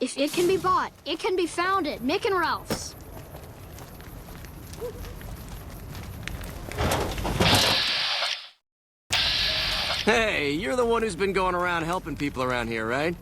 If it can be bought, it can be found at Mick and Ralph's. Hey, you're the one who's been going around helping people around here, right?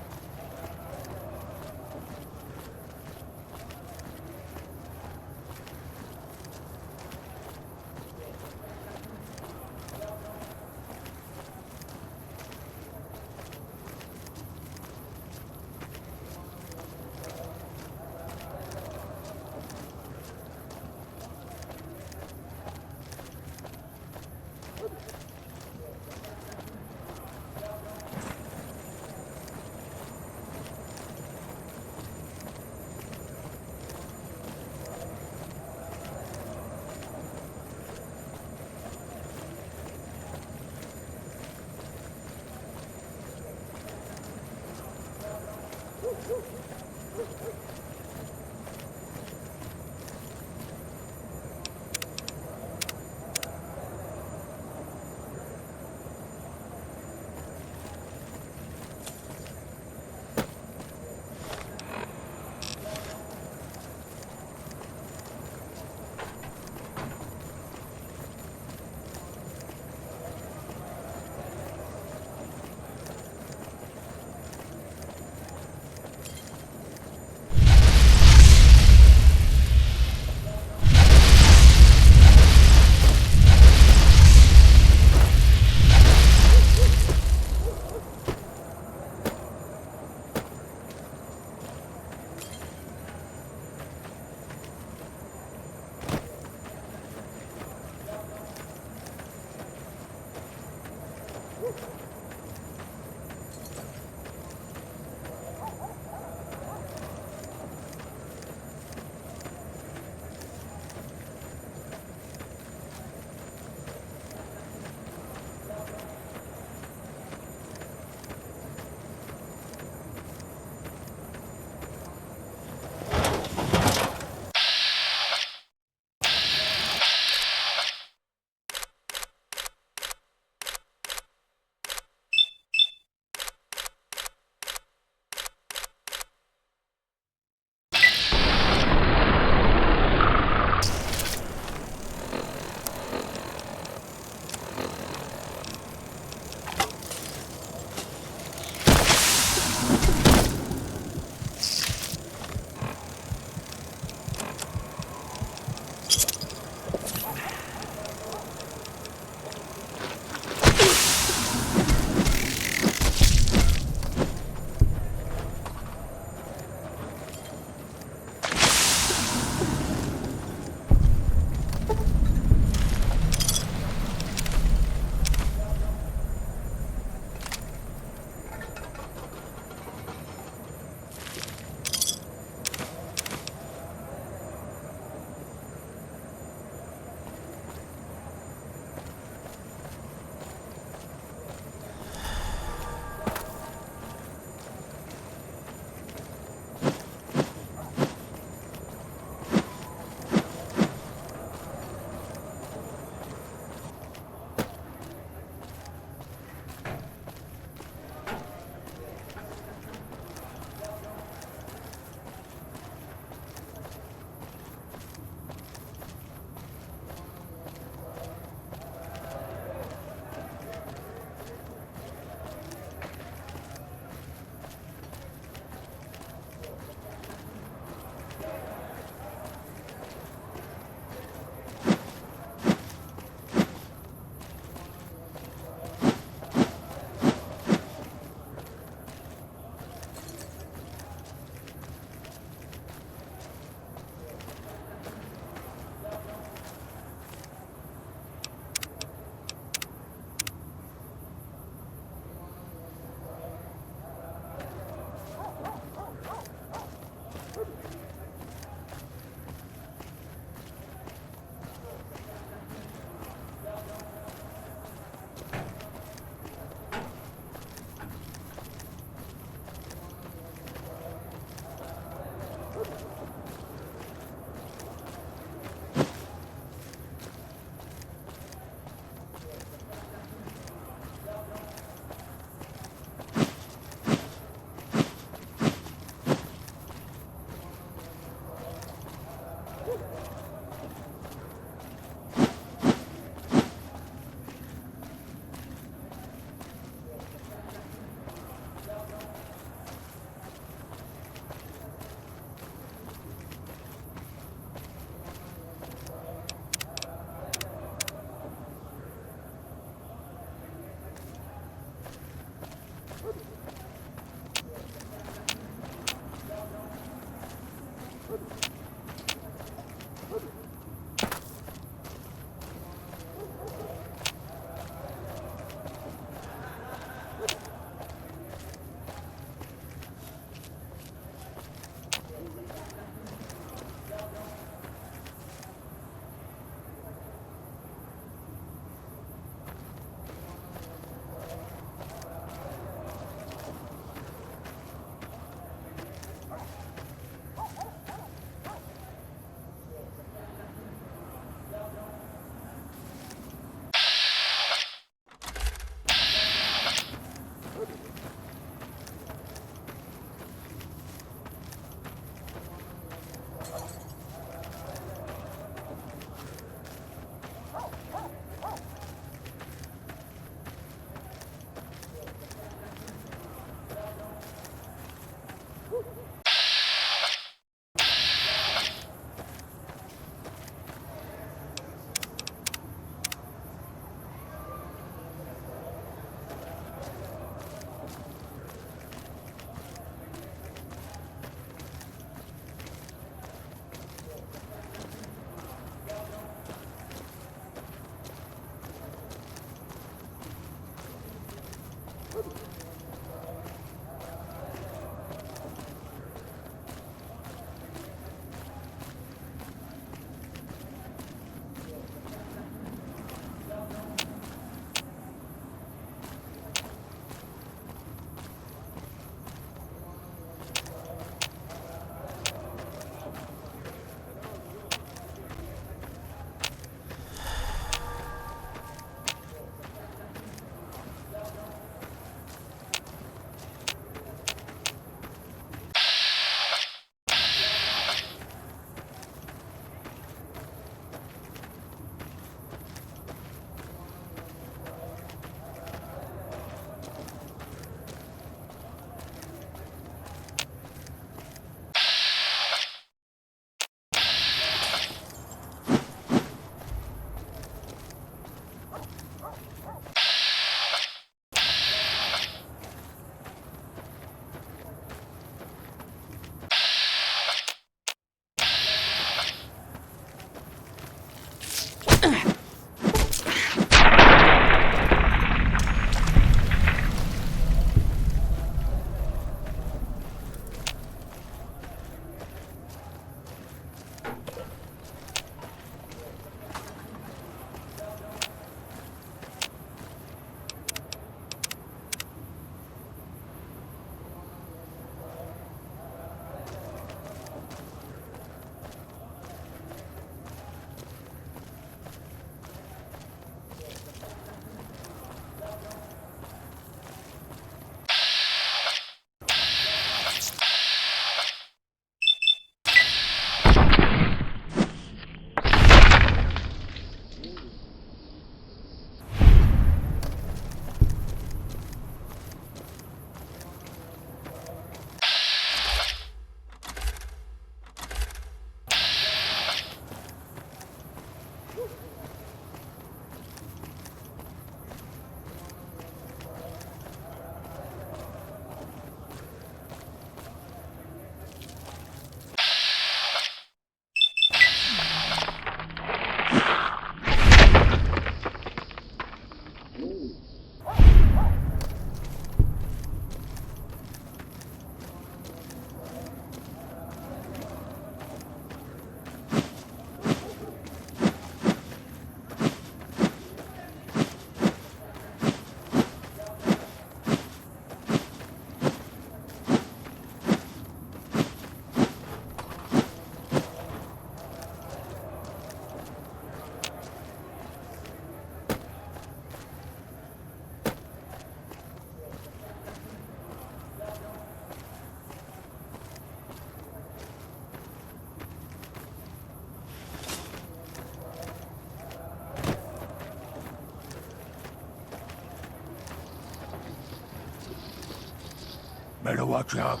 Better watch out.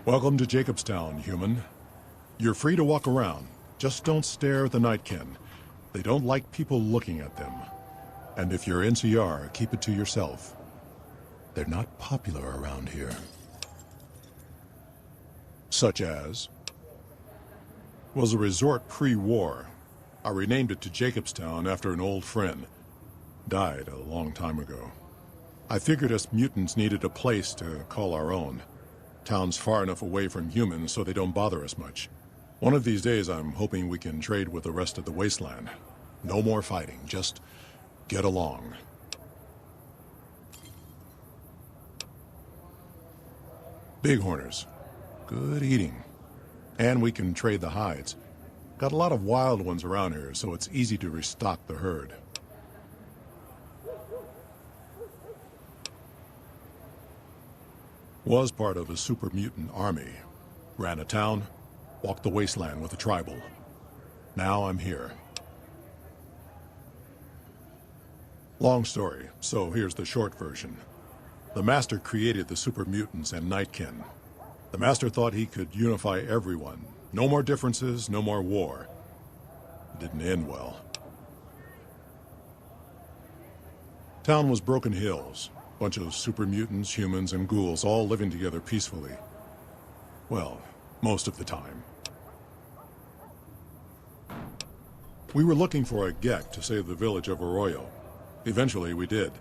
Welcome to Jacobstown, human. You're free to walk around. Just don't stare at the Nightkin. They don't like people looking at them. And if you're NCR, keep it to yourself. They're not popular around here. Such as? Was a resort pre-war. I renamed it to Jacobstown after an old friend. Died a long time ago. I figured us mutants needed a place to call our own. Town's far enough away from humans so they don't bother us much. One of these days I'm hoping we can trade with the rest of the wasteland. No more fighting, just get along. Bighorners. Good eating. And we can trade the hides. Got a lot of wild ones around here, so it's easy to restock the herd. Was part of a super mutant army. Ran a town, walked the wasteland with a tribal. Now I'm here. Long story, so here's the short version. The Master created the super mutants and Nightkin. The Master thought he could unify everyone. No more differences, no more war. It didn't end well. Town was Broken Hills. Bunch of super mutants, humans, and ghouls all living together peacefully. Well, most of the time. We were looking for a Gek to save the village of Arroyo. Eventually we did.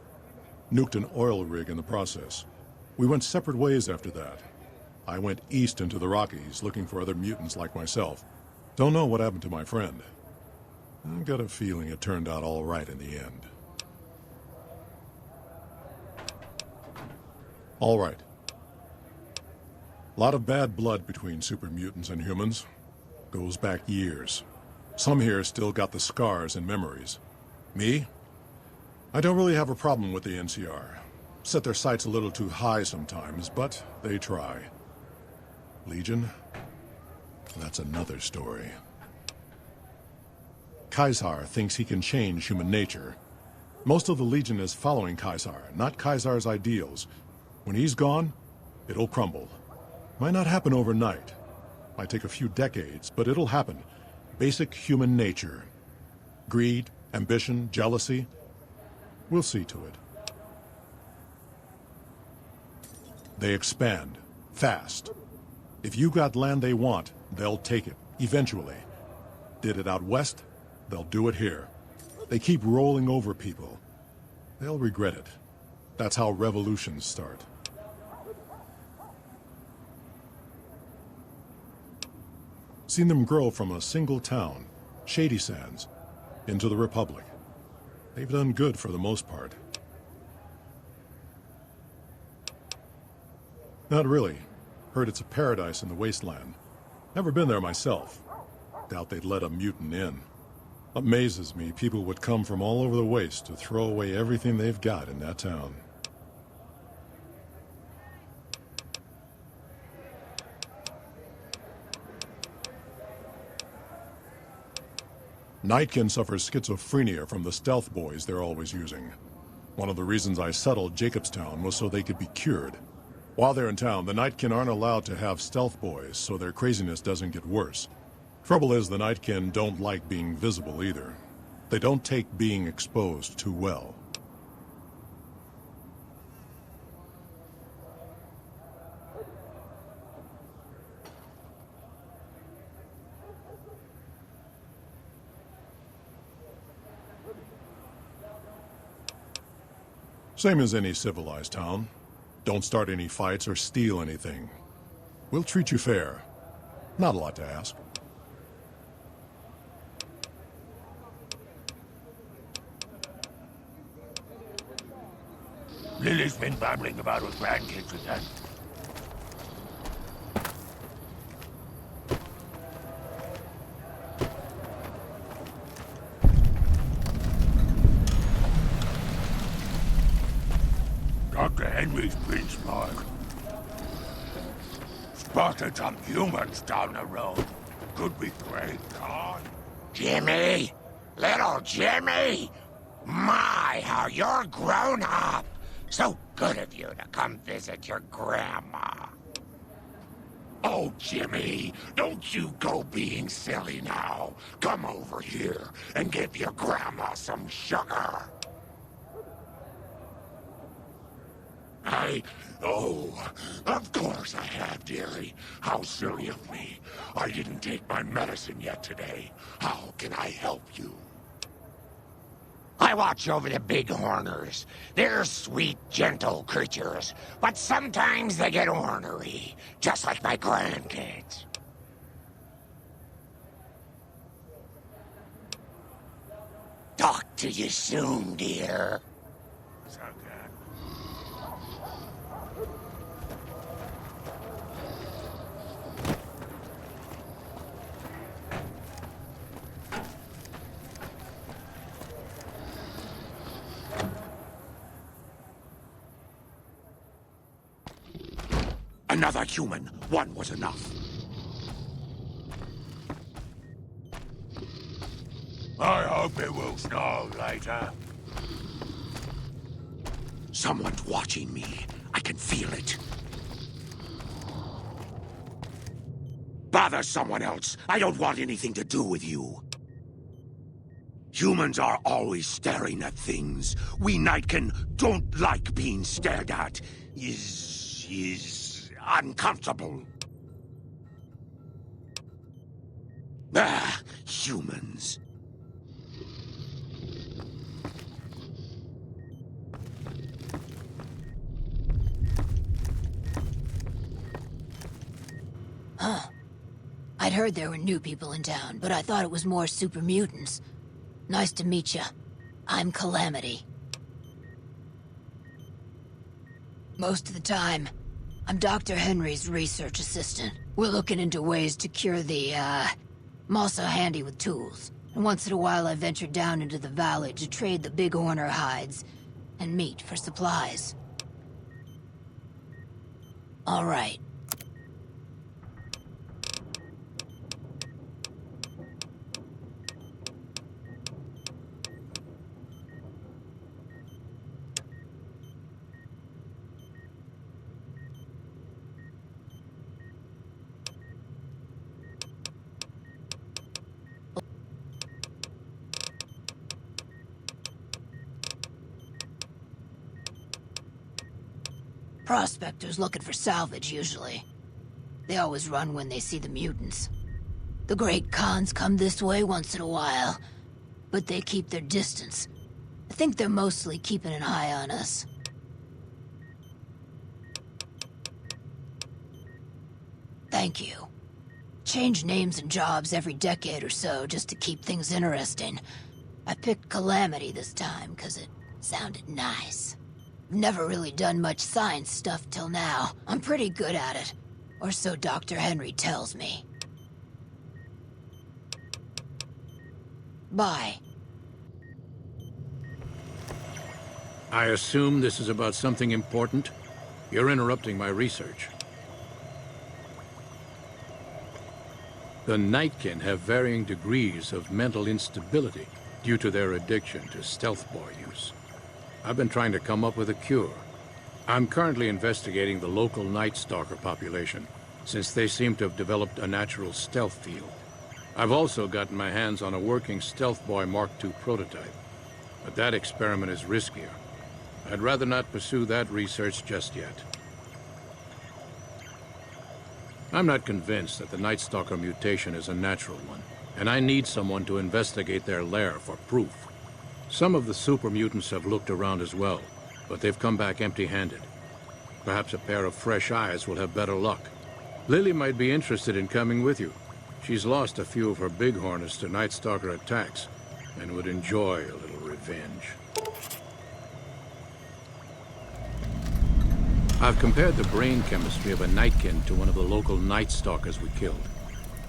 Nuked an oil rig in the process. We went separate ways after that. I went east into the Rockies looking for other mutants like myself. Don't know what happened to my friend. I've got a feeling it turned out all right in the end. All right. Lot of bad blood between super mutants and humans. Goes back years. Some here still got the scars and memories. Me? I don't really have a problem with the NCR. Set their sights a little too high sometimes, but they try. Legion? That's another story. Kaisar thinks he can change human nature. Most of the Legion is following Kaisar, not Kaisar's ideals. When he's gone, it'll crumble. Might not happen overnight. Might take a few decades, but it'll happen. Basic human nature. Greed, ambition, jealousy. We'll see to it. They expand. Fast. If you got land they want, they'll take it. Eventually. Did it out west? They'll do it here. They keep rolling over people. They'll regret it. That's how revolutions start. Seen them grow from a single town, Shady Sands, into the Republic. They've done good for the most part. Not really. Heard it's a paradise in the wasteland. Never been there myself. Doubt they'd let a mutant in. Amazes me people would come from all over the waste to throw away everything they've got in that town. Nightkin suffers schizophrenia from the stealth boys they're always using. One of the reasons I settled Jacobstown was so they could be cured. While they're in town, the Nightkin aren't allowed to have stealth boys, so their craziness doesn't get worse. Trouble is, the Nightkin don't like being visible either. They don't take being exposed too well. Same as any civilized town. Don't start any fights or steal anything. We'll treat you fair. Not a lot to ask. Lily's been babbling about her grandkids again. Dr. Henry's been smart. Spotted some humans down the road. Could be great, God. Jimmy! Little Jimmy! My, how you're grown up! So good of you to come visit your grandma. Oh, Jimmy, don't you go being silly now. Come over here and give your grandma some sugar. Oh, of course I have, dearie. How silly of me. I didn't take my medicine yet today. How can I help you? I watch over the bighorners. They're sweet, gentle creatures, but sometimes they get ornery, just like my grandkids. Talk to you soon, dear. Another human. One was enough. I hope it will snow later. Someone's watching me. I can feel it. Bother someone else. I don't want anything to do with you. Humans are always staring at things. We Nightkin don't like being stared at. Is uncomfortable. Ah, humans. I'd heard there were new people in town, but I thought it was more super mutants. Nice to meet you. I'm Calamity. Most of the time, I'm Dr. Henry's research assistant. We're looking into ways to cure the, I'm also handy with tools. And once in a while I venture down into the valley to trade the big horner hides and meat for supplies. All right. Prospectors looking for salvage, usually. They always run when they see the mutants. The Great Khans come this way once in a while, but they keep their distance. I think they're mostly keeping an eye on us. Thank you. Change names and jobs every decade or so just to keep things interesting. I picked Calamity this time because it sounded nice. Never really done much science stuff till now. I'm pretty good at it. Or so Dr. Henry tells me. Bye. I assume this is about something important? You're interrupting my research. The Nightkin have varying degrees of mental instability due to their addiction to stealth boy use. I've been trying to come up with a cure. I'm currently investigating the local Night Stalker population, since they seem to have developed a natural stealth field. I've also gotten my hands on a working Stealth Boy Mark II prototype, but that experiment is riskier. I'd rather not pursue that research just yet. I'm not convinced that the Night Stalker mutation is a natural one, and I need someone to investigate their lair for proof. Some of the super mutants have looked around as well, but they've come back empty-handed. Perhaps a pair of fresh eyes will have better luck. Lily might be interested in coming with you. She's lost a few of her bighorners to Night Stalker attacks, and would enjoy a little revenge. I've compared the brain chemistry of a Nightkin to one of the local Night Stalkers we killed.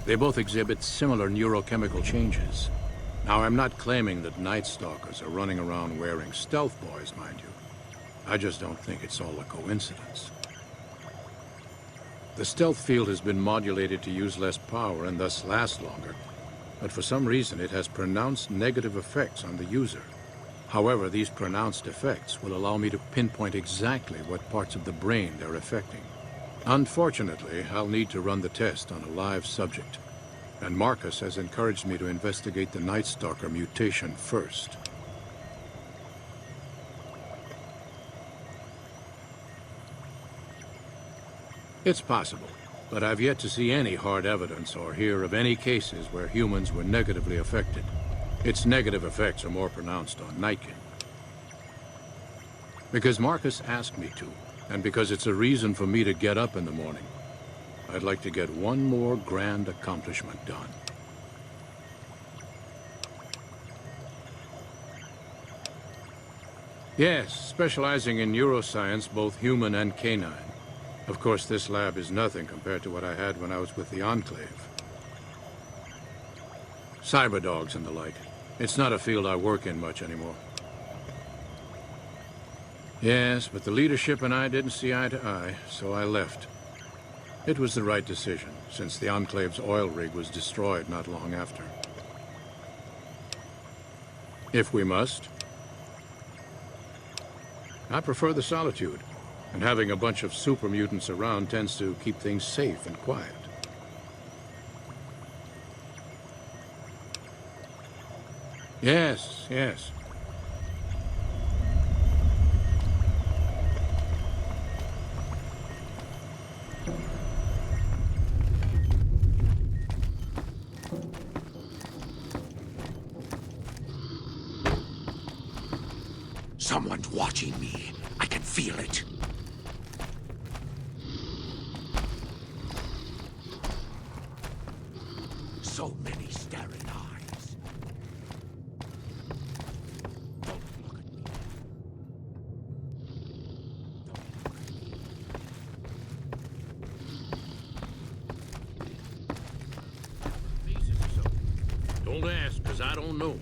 They both exhibit similar neurochemical changes. Now, I'm not claiming that Night Stalkers are running around wearing stealth boys, mind you. I just don't think it's all a coincidence. The stealth field has been modulated to use less power and thus last longer, but for some reason it has pronounced negative effects on the user. However, these pronounced effects will allow me to pinpoint exactly what parts of the brain they're affecting. Unfortunately, I'll need to run the test on a live subject. And Marcus has encouraged me to investigate the Night Stalker mutation first. It's possible, but I've yet to see any hard evidence or hear of any cases where humans were negatively affected. Its negative effects are more pronounced on Nightkin. Because Marcus asked me to, and because it's a reason for me to get up in the morning, I'd like to get one more grand accomplishment done. Yes, specializing in neuroscience, both human and canine. Of course, this lab is nothing compared to what I had when I was with the Enclave. Cyberdogs and the like. It's not a field I work in much anymore. Yes, but the leadership and I didn't see eye to eye, so I left. It was the right decision, since the Enclave's oil rig was destroyed not long after. If we must. I prefer the solitude, and having a bunch of super mutants around tends to keep things safe and quiet. Yes, yes. Someone's watching me. I can feel it. So many staring eyes. Don't look at me. Don't ask, because I don't know.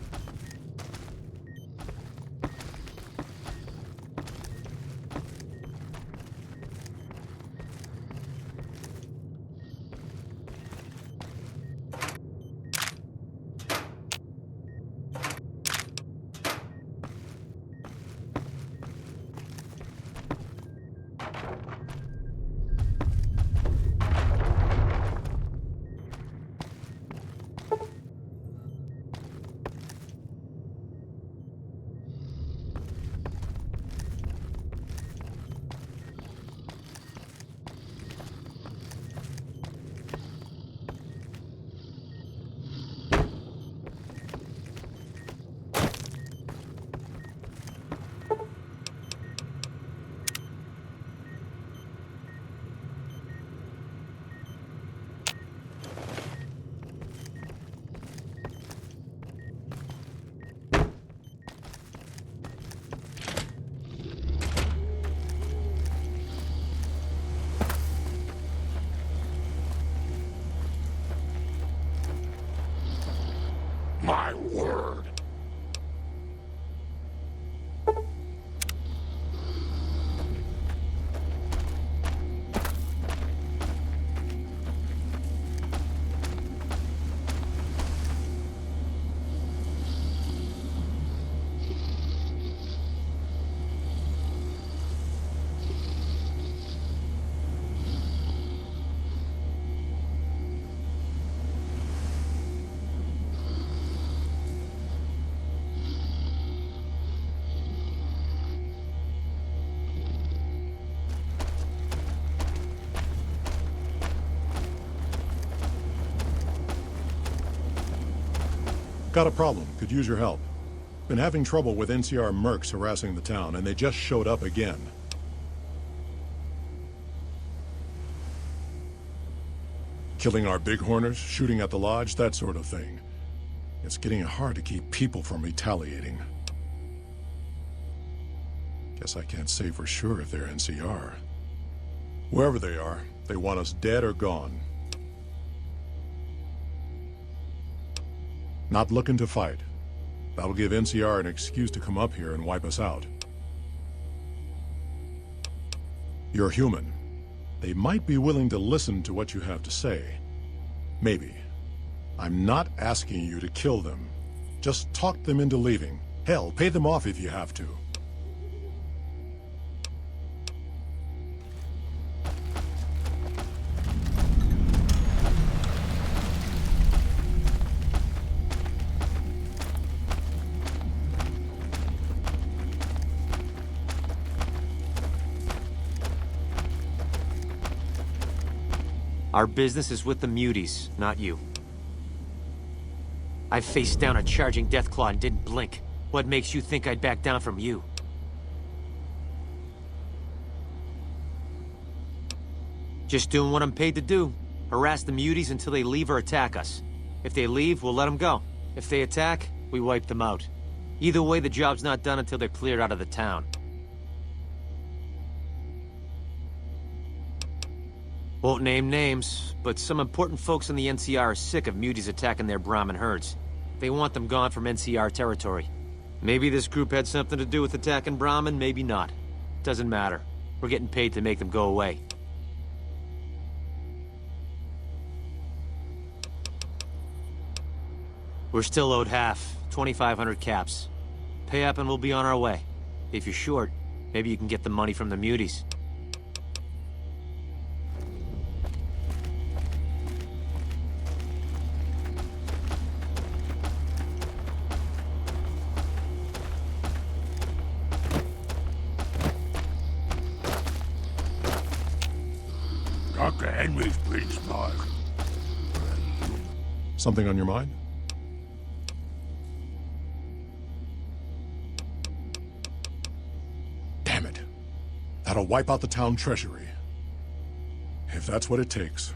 My word. Got a problem. Could use your help. Been having trouble with NCR mercs harassing the town, and they just showed up again. Killing our bighorners, shooting at the lodge, that sort of thing. It's getting hard to keep people from retaliating. Guess I can't say for sure if they're NCR. Wherever they are, they want us dead or gone. Not looking to fight. That'll give NCR an excuse to come up here and wipe us out. You're human. They might be willing to listen to what you have to say. Maybe. I'm not asking you to kill them. Just talk them into leaving. Hell, pay them off if you have to. Our business is with the muties, not you. I faced down a charging Deathclaw and didn't blink. What makes you think I'd back down from you? Just doing what I'm paid to do. Harass the muties until they leave or attack us. If they leave, we'll let them go. If they attack, we wipe them out. Either way, the job's not done until they're cleared out of the town. Won't name names, but some important folks in the NCR are sick of muties attacking their Brahmin herds. They want them gone from NCR territory. Maybe this group had something to do with attacking Brahmin, maybe not. Doesn't matter. We're getting paid to make them go away. We're still owed half, 2,500 caps. Pay up and we'll be on our way. If you're short, maybe you can get the money from the muties. Dr. Henry's pretty smart. Something on your mind? Damn it. That'll wipe out the town treasury. If that's what it takes.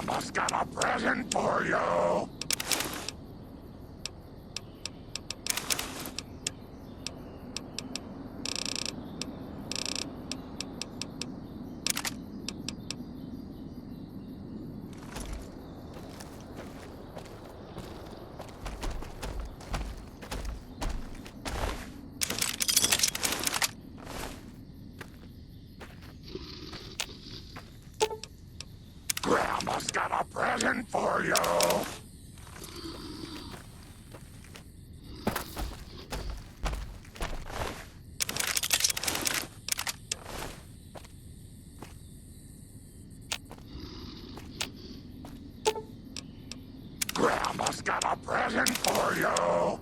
Grandma's got a present for you. Grandma's got a present for you. Grandma's got a present for you.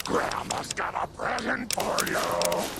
Grandma's got a present for you.